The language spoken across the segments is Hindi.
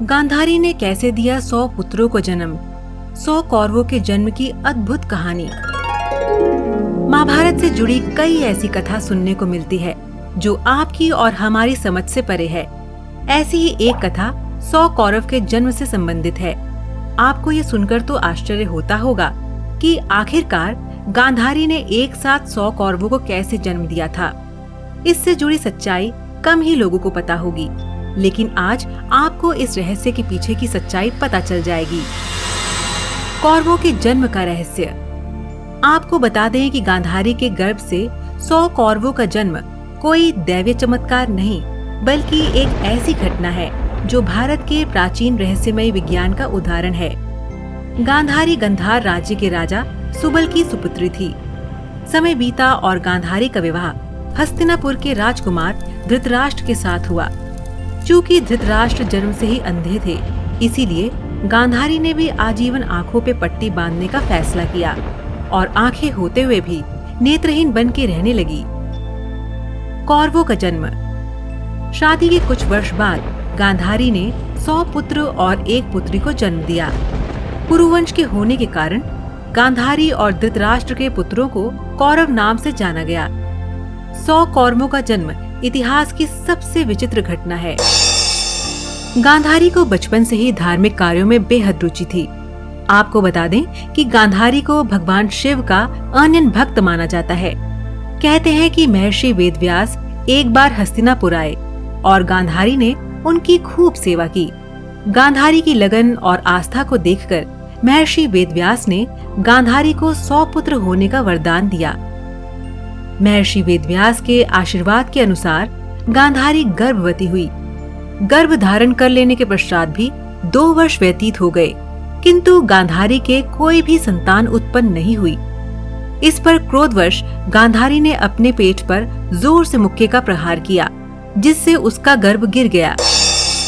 गांधारी ने कैसे दिया 100 पुत्रों को जन्म, 100 कौरवों के जन्म की अद्भुत कहानी। महाभारत से जुड़ी कई ऐसी कथा सुनने को मिलती है जो आपकी और हमारी समझ से परे है। ऐसी ही एक कथा 100 कौरव के जन्म से संबंधित है। आपको ये सुनकर तो आश्चर्य होता होगा कि आखिरकार गांधारी ने एक साथ 100 कौरवों को कैसे जन्म दिया था। इससे जुड़ी सच्चाई कम ही लोगों को पता होगी, लेकिन आज आपको इस रहस्य के पीछे की सच्चाई पता चल जाएगी। कौरवों के जन्म का रहस्य। आपको बता दें कि गांधारी के गर्भ से 100 कौरवों का जन्म कोई दैवीय चमत्कार नहीं, बल्कि एक ऐसी घटना है जो भारत के प्राचीन रहस्यमय विज्ञान का उदाहरण है। गांधारी गंधार राज्य के राजा सुबल की सुपुत्री थी। समय बीता और गांधारी का विवाह हस्तिनापुर के राजकुमार धृतराष्ट्र के साथ हुआ। चूंकि धृतराष्ट्र जन्म से ही अंधे थे, इसीलिए गांधारी ने भी आजीवन आंखों पे पट्टी बांधने का फैसला किया और आंखें होते हुए भी नेत्रहीन बन के रहने लगी। कौरवों का जन्म। शादी के कुछ वर्ष बाद गांधारी ने 100 पुत्र और एक पुत्री को जन्म दिया। कुरुवंश के होने के कारण गांधारी और धृतराष्ट्र के पुत्रों को कौरव नाम से जाना गया। 100 कौरवों का जन्म इतिहास की सबसे विचित्र घटना है। गांधारी को बचपन से ही धार्मिक कार्यों में बेहद रुचि थी। आपको बता दें कि गांधारी को भगवान शिव का अनन्य भक्त माना जाता है। कहते हैं कि महर्षि वेदव्यास एक बार हस्तिनापुर आए और गांधारी ने उनकी खूब सेवा की। गांधारी की लगन और आस्था को देखकर महर्षि वेदव्यास ने गांधारी को 100 पुत्र होने का वरदान दिया। महर्षि वेदव्यास के आशीर्वाद के अनुसार गांधारी गर्भवती हुई। गर्भ धारण कर लेने के पश्चात भी 2 वर्ष व्यतीत हो गए, किंतु गांधारी के कोई भी संतान उत्पन्न नहीं हुई। इस पर क्रोधवश गांधारी ने अपने पेट पर जोर से मुक्के का प्रहार किया, जिससे उसका गर्भ गिर गया।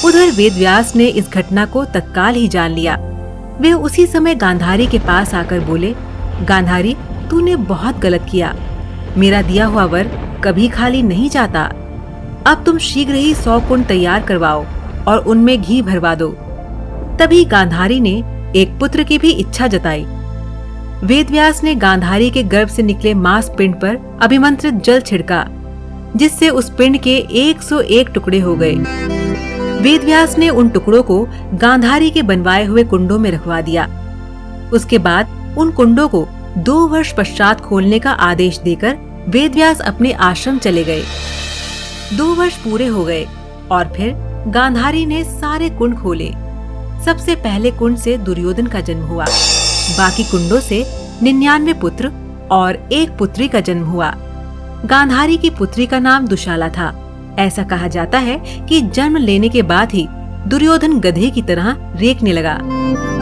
उधर वेदव्यास ने इस घटना को तत्काल ही जान लिया। वे उसी समय गांधारी के पास आकर बोले, गांधारी, तूने बहुत गलत किया। मेरा दिया हुआ वर कभी खाली नहीं जाता। अब तुम शीघ्र ही 100 कुंड तैयार करवाओ और उनमें घी भरवा दो। तभी गांधारी ने एक पुत्र की भी इच्छा जताई। वेदव्यास ने गांधारी के गर्भ से निकले मांस पिंड पर अभिमंत्रित जल छिड़का, जिससे उस पिंड के 101 टुकड़े हो गए। वेदव्यास ने उन टुकड़ों को गांधारी के बनवाए हुए कुंडों में रखवा दिया। उसके बाद उन कुंडों को 2 वर्ष पश्चात खोलने का आदेश देकर वेदव्यास अपने आश्रम चले गए। 2 वर्ष पूरे हो गए और फिर गांधारी ने सारे कुंड खोले। सबसे पहले कुंड से दुर्योधन का जन्म हुआ। बाकी कुंडों से 99 पुत्र और एक पुत्री का जन्म हुआ। गांधारी की पुत्री का नाम दुशाला था। ऐसा कहा जाता है कि जन्म लेने के बाद ही दुर्योधन गधे की तरह रेंकने लगा,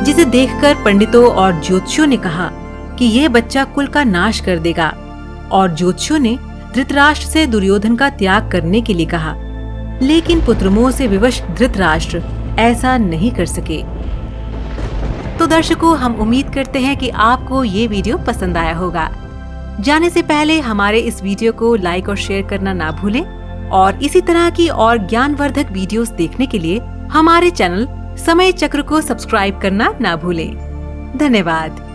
जिसे देखकर पंडितों और ज्योतिषियों ने कहा कि यह बच्चा कुल का नाश कर देगा, और ज्योतिषियों ने धृतराष्ट्र से दुर्योधन का त्याग करने के लिए कहा। लेकिन पुत्रमोह से विवश धृतराष्ट्र ऐसा नहीं कर सके। तो दर्शकों, हम उम्मीद करते हैं कि आपको ये वीडियो पसंद आया होगा। जाने से पहले हमारे इस वीडियो को लाइक और शेयर करना ना भूलें, और इसी तरह की और ज्ञानवर्धक वीडियोस देखने के लिए हमारे चैनल समय चक्र को सब्सक्राइब करना ना भूलें। धन्यवाद।